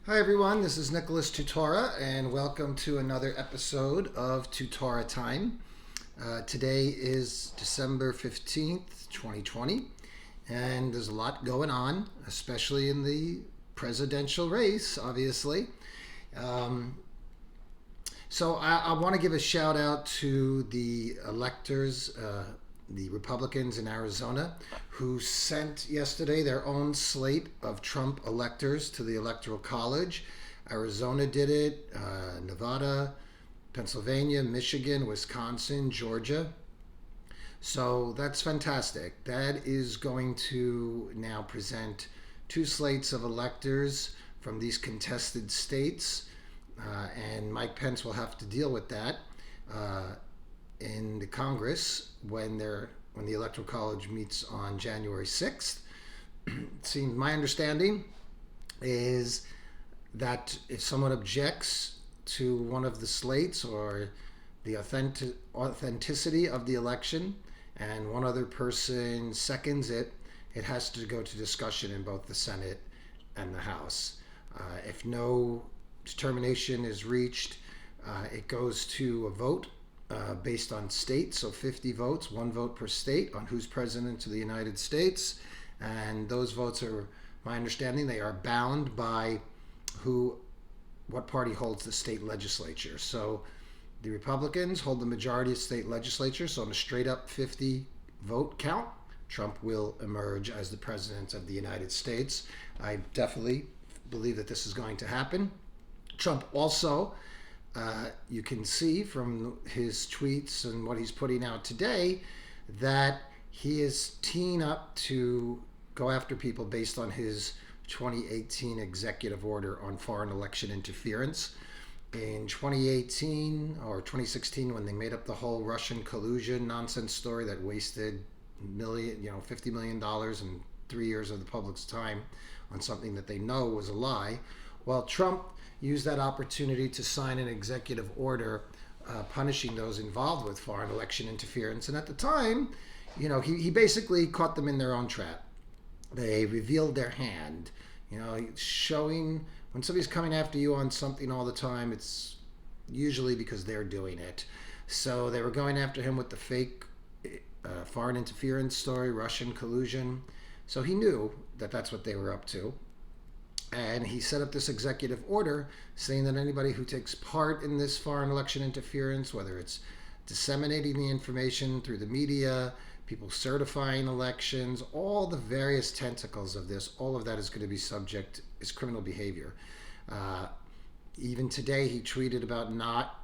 Hi everyone, this is Nicholas Tutora, and welcome to another episode of Tutora Time. Today is December 15th, 2020, and there's a lot going on, especially in the presidential race, obviously. Um, so I want to give a shout out to the electors, the Republicans in Arizona, who sent yesterday their own slate of Trump electors to the Electoral College. Arizona did it, Nevada, Pennsylvania, Michigan, Wisconsin, Georgia. So that's fantastic. That is going to now present two slates of electors from these contested states, and Mike Pence will have to deal with that uh, in the Congress when the Electoral College meets on January 6th. Seems my understanding is that if someone objects to one of the slates or the authenticity of the election and one other person seconds it, it has to go to discussion in both the Senate and the House. If no determination is reached, it goes to a vote based on state, so 50 votes, one vote per state on who's president of the United States. And those votes are, my understanding, they are bound by who, what party holds the state legislature. So the Republicans hold the majority of state legislatures, so on a straight up 50 vote count, Trump will emerge as the president of the United States. I definitely believe that this is going to happen. Trump also, you can see from his tweets and what he's putting out today, that he is teeing up to go after people based on his 2018 executive order on foreign election interference. In 2018 or 2016, when they made up the whole Russian collusion nonsense story that wasted $50 million in 3 years of the public's time on something that they know was a lie, well, Trump used that opportunity to sign an executive order punishing those involved with foreign election interference. And at the time, he basically caught them in their own trap. They revealed their hand. Showing when somebody's coming after you on something all the time, it's usually because they're doing it. So they were going after him with the fake foreign interference story, Russian collusion. So he knew that that's what they were up to. And he set up this executive order saying that anybody who takes part in this foreign election interference, whether it's disseminating the information through the media, people certifying elections, all the various tentacles of this, all of that is going to be subject, is criminal behavior. Even today, he tweeted about not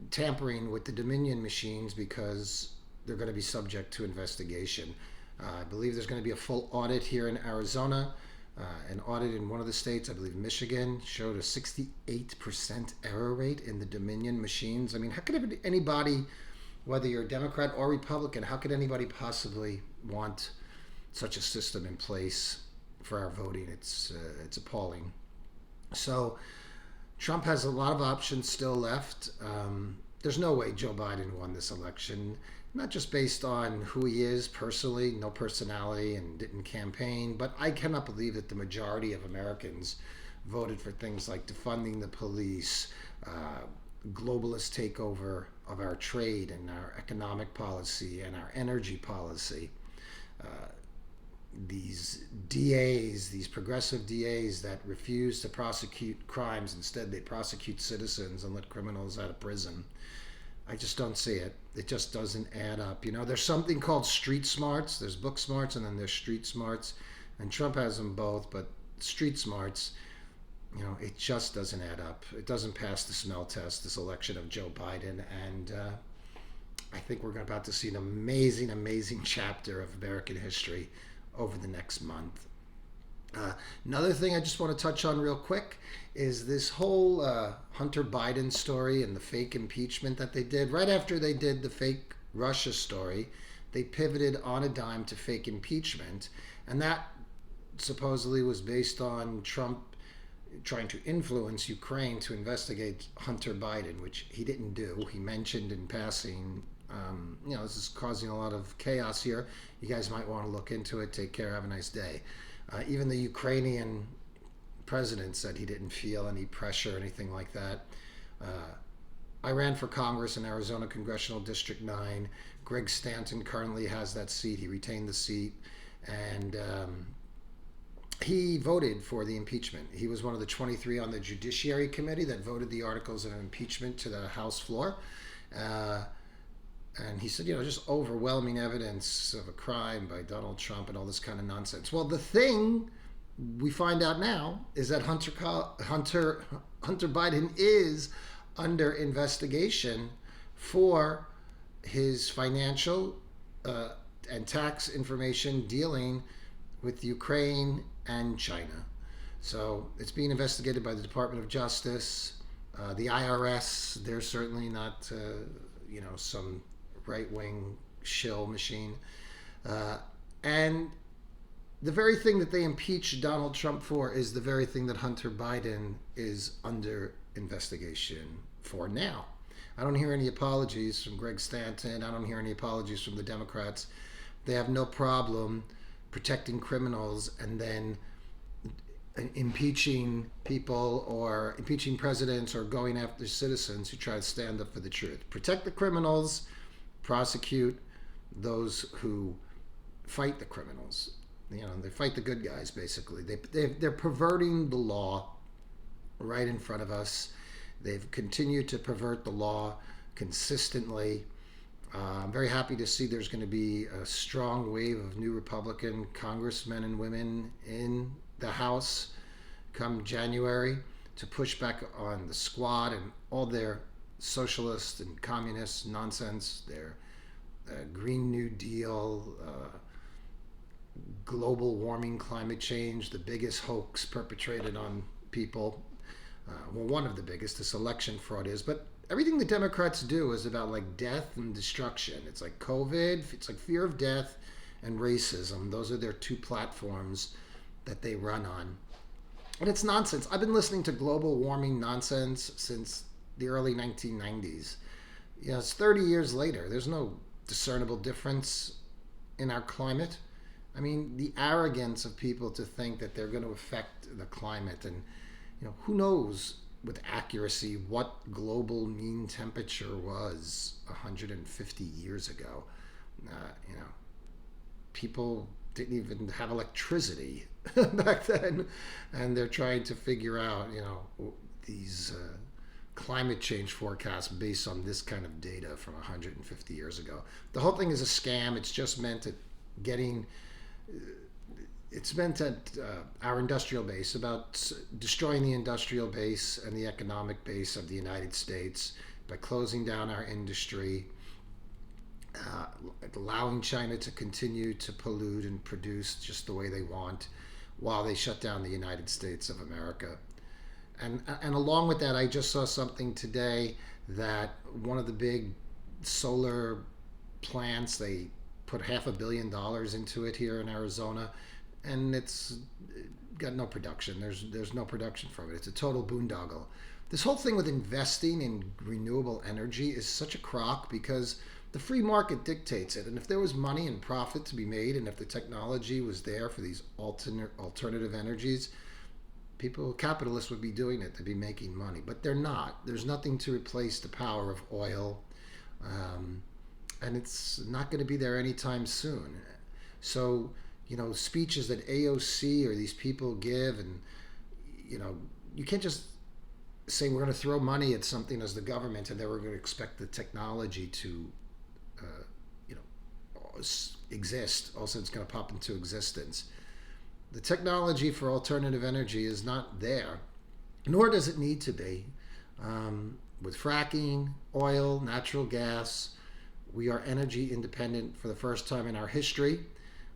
tampering with the Dominion machines because they're going to be subject to investigation. I believe there's going to be a full audit here in Arizona. An audit in one of the states, I believe Michigan, showed a 68% error rate in the Dominion machines. I mean, how could anybody, whether you're a Democrat or Republican, how could anybody possibly want such a system in place for our voting? It's appalling. So Trump has a lot of options still left. There's no way Joe Biden won this election, not just based on who he is personally, no personality, and didn't campaign, but I cannot believe that the majority of Americans voted for things like defunding the police, globalist takeover of our trade and our economic policy and our energy policy. These DAs, these progressive DAs that refuse to prosecute crimes, instead they prosecute citizens and let criminals out of prison. I just don't see it. It just doesn't add up. There's something called street smarts. There's book smarts and then there's street smarts. And Trump has them both, but street smarts, it just doesn't add up. It doesn't pass the smell test, this election of Joe Biden. And I think we're about to see an amazing, amazing chapter of American history over the next month. Another thing I just want to touch on real quick is this whole Hunter Biden story and the fake impeachment that they did. Right after they did the fake Russia story, they pivoted on a dime to fake impeachment. And that supposedly was based on Trump trying to influence Ukraine to investigate Hunter Biden, which he didn't do. He mentioned in passing, this is causing a lot of chaos here. You guys might want to look into it. Take care. Have a nice day. Even the Ukrainian president said he didn't feel any pressure or anything like that. Uh, I ran for Congress in Arizona Congressional District 9. Greg Stanton currently has that seat. He retained the seat. And he voted for the impeachment. He was one of the 23 on the Judiciary Committee that voted the articles of impeachment to the House floor. Uh, and he said, just overwhelming evidence of a crime by Donald Trump and all this kind of nonsense. Well, the thing we find out now is that Hunter Biden is under investigation for his financial and tax information dealing with Ukraine and China. So it's being investigated by the Department of Justice, the IRS. They're certainly not, some right-wing shill machine. And the very thing that they impeached Donald Trump for is the very thing that Hunter Biden is under investigation for now. I don't hear any apologies from Greg Stanton. I don't hear any apologies from the Democrats. They have no problem protecting criminals and then impeaching people or impeaching presidents or going after citizens who try to stand up for the truth. Protect the criminals, prosecute those who fight the criminals. They fight the good guys, basically. They're perverting the law right in front of us. They've continued to pervert the law consistently. I'm very happy to see there's going to be a strong wave of new Republican congressmen and women in the House come January to push back on the Squad and all their socialist and communist nonsense, their Green New Deal, global warming, climate change, the biggest hoax perpetrated on people. One of the biggest, this election fraud is. But everything the Democrats do is about like death and destruction. It's like COVID, it's like fear of death and racism. Those are their two platforms that they run on. And it's nonsense. I've been listening to global warming nonsense since the early 1990s. It's 30 years later. There's no discernible difference in our climate. I mean, the arrogance of people to think that they're going to affect the climate, and who knows with accuracy what global mean temperature was 150 years ago. People didn't even have electricity back then, and they're trying to figure out, these climate change forecasts based on this kind of data from 150 years ago. The whole thing is a scam. It's just meant at our industrial base, about destroying the industrial base and the economic base of the United States by closing down our industry, allowing China to continue to pollute and produce just the way they want while they shut down the United States of America. And along with that, I just saw something today that one of the big solar plants, they put $500 million into it here in Arizona, and it's got no production. There's no production from it. It's a total boondoggle. This whole thing with investing in renewable energy is such a crock because the free market dictates it. And if there was money and profit to be made, and if the technology was there for these alternative energies, capitalists would be doing it. They'd be making money, but they're not. There's nothing to replace the power of oil, and it's not going to be there anytime soon. So, speeches that AOC or these people give, and you can't just say we're going to throw money at something as the government, and then we're going to expect the technology to exist. Also, it's going to pop into existence. The technology for alternative energy is not there, nor does it need to be. With fracking, oil, natural gas, we are energy independent for the first time in our history,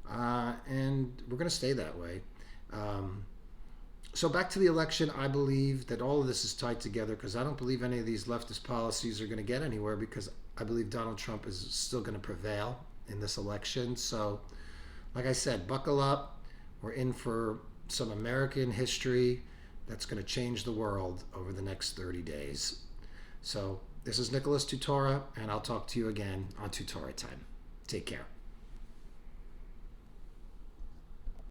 and we're going to stay that way. So back to the election, I believe that all of this is tied together because I don't believe any of these leftist policies are going to get anywhere because I believe Donald Trump is still going to prevail in this election. So, like I said, buckle up. We're in for some American history that's going to change the world over the next 30 days. So, this is Nicholas Tutora, and I'll talk to you again on Tutora Time. Take care.